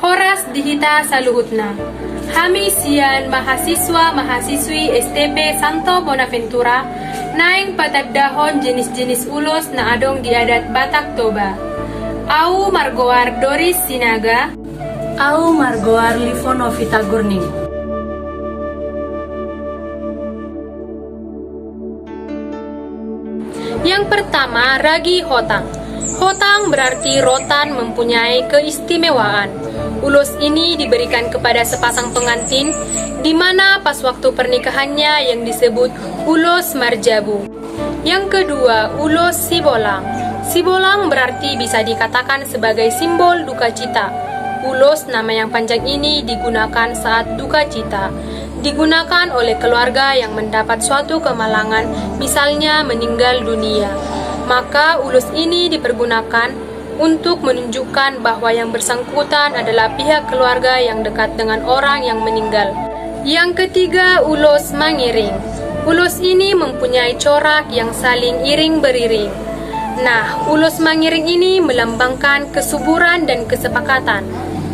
Horas Dihita Saluhutna. Kami sian mahasiswa-mahasiswi STP Santo Bonaventura naing patagdahon jenis-jenis ulos na adong di adat Batak Toba. Au margoar Doris Sinaga. Au margoar Livonovita Gurning. Yang pertama, ragi hotang. Hotang berarti rotan mempunyai keistimewaan. Ulos ini diberikan kepada sepasang pengantin, di mana pas waktu pernikahannya yang disebut ulos marjabu. Yang kedua, ulos sibolang. Sibolang berarti bisa dikatakan sebagai simbol duka cita. Ulos nama yang panjang ini digunakan saat duka cita. Digunakan oleh keluarga yang mendapat suatu kemalangan, misalnya meninggal dunia. Maka ulos ini dipergunakan untuk menunjukkan bahwa yang bersangkutan adalah pihak keluarga yang dekat dengan orang yang meninggal. Yang ketiga, ulos mangiring. Ulos ini mempunyai corak yang saling iring beriring. Nah, ulos mangiring ini melambangkan kesuburan dan kesepakatan.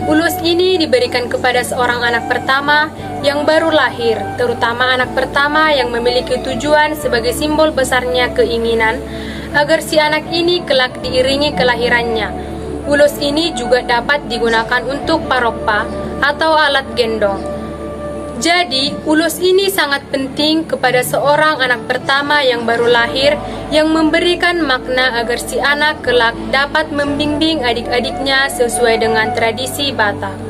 Ulos ini diberikan kepada seorang anak pertama yang baru lahir, terutama anak pertama yang memiliki tujuan sebagai simbol besarnya keinginan agar si anak ini kelak diiringi kelahirannya. Ulos ini juga dapat digunakan untuk parokpa atau alat gendong. Jadi, ulos ini sangat penting kepada seorang anak pertama yang baru lahir yang memberikan makna agar si anak kelak dapat membimbing adik-adiknya sesuai dengan tradisi Batak.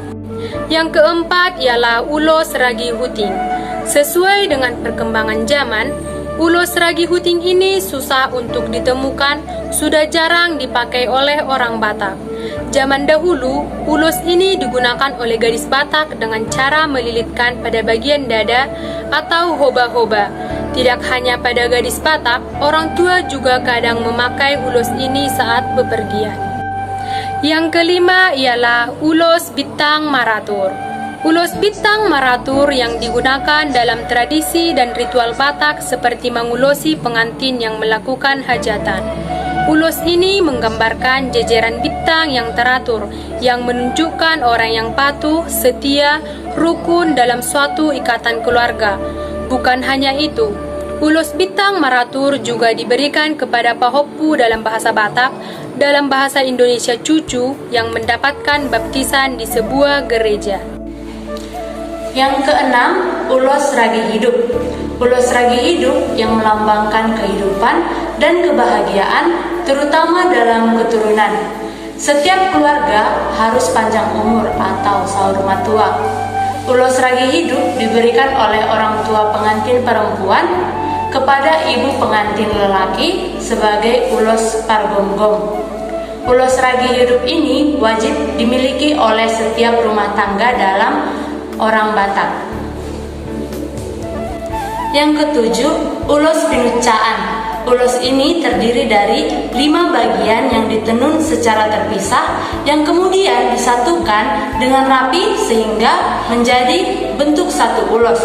Yang keempat ialah ulos ragi huting. Sesuai dengan perkembangan zaman, ulos ragi huting ini susah untuk ditemukan, sudah jarang dipakai oleh orang Batak. Zaman dahulu, ulos ini digunakan oleh gadis Batak dengan cara melilitkan pada bagian dada atau hoba-hoba. Tidak hanya pada gadis Batak, orang tua juga kadang memakai ulos ini saat bepergian. Yang kelima ialah ulos bintang maratur. Ulos bintang maratur yang digunakan dalam tradisi dan ritual Batak seperti mengulosi pengantin yang melakukan hajatan. Ulos ini menggambarkan jejeran bintang yang teratur, yang menunjukkan orang yang patuh, setia, rukun dalam suatu ikatan keluarga. Bukan hanya itu, ulos bintang maratur juga diberikan kepada pahopu dalam bahasa Batak, dalam bahasa Indonesia cucu yang mendapatkan baptisan di sebuah gereja. Yang keenam, ulos ragi hidup. Ulos ragi hidup yang melambangkan kehidupan dan kebahagiaan, terutama dalam keturunan. Setiap keluarga harus panjang umur atau saur matua. Ulos ragi hidup diberikan oleh orang tua pengantin perempuan kepada ibu pengantin lelaki sebagai ulos pargomgom. Ulos ragi hidup ini wajib dimiliki oleh setiap rumah tangga dalam orang Batak. Yang ketujuh, ulos pinucaan. Ulos ini terdiri dari 5 bagian yang ditenun secara terpisah yang kemudian disatukan dengan rapi sehingga menjadi bentuk satu ulos.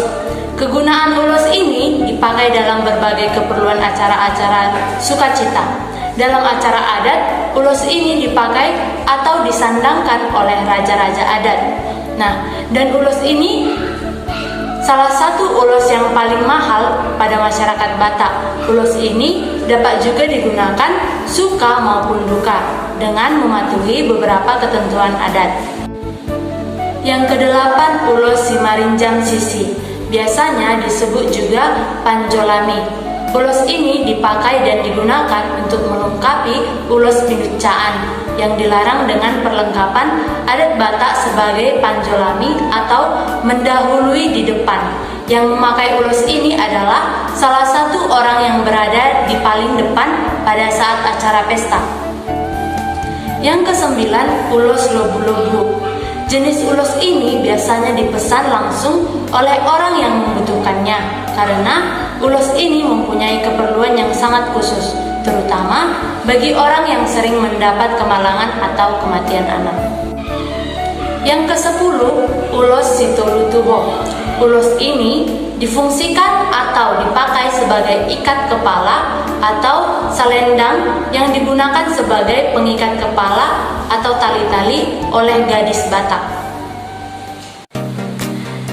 Kegunaan ulos ini dipakai dalam berbagai keperluan acara-acara sukacita. Dalam acara adat, ulos ini dipakai atau disandangkan oleh raja-raja adat. Nah, dan ulos ini salah satu ulos yang paling mahal pada masyarakat Batak. Ulos ini dapat juga digunakan suka maupun duka dengan mematuhi beberapa ketentuan adat. Yang kedelapan, ulos simarinjang sisi. Biasanya disebut juga panjolami. Ulos ini dipakai dan digunakan untuk melengkapi ulos pinucaan yang dilarang dengan perlengkapan adat Batak sebagai panjolami atau mendahului di depan. Yang memakai ulos ini adalah salah satu orang yang berada di paling depan pada saat acara pesta. Yang kesembilan, ulos lobu-lobu. Jenis ulos ini biasanya dipesan langsung oleh orang yang membutuhkannya karena ulos ini mempunyai keperluan yang sangat khusus, terutama bagi orang yang sering mendapat kemalangan atau kematian anak. Yang ke-10, ulos Sitolutuho. Ulos ini difungsikan atau dipakai sebagai ikat kepala atau selendang yang digunakan sebagai pengikat kepala atau tali-tali oleh gadis Batak.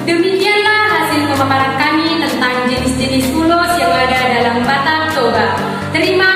Demikianlah hasil pemaparan kami tentang jenis-jenis ulos yang ada dalam Batak Toba. Terima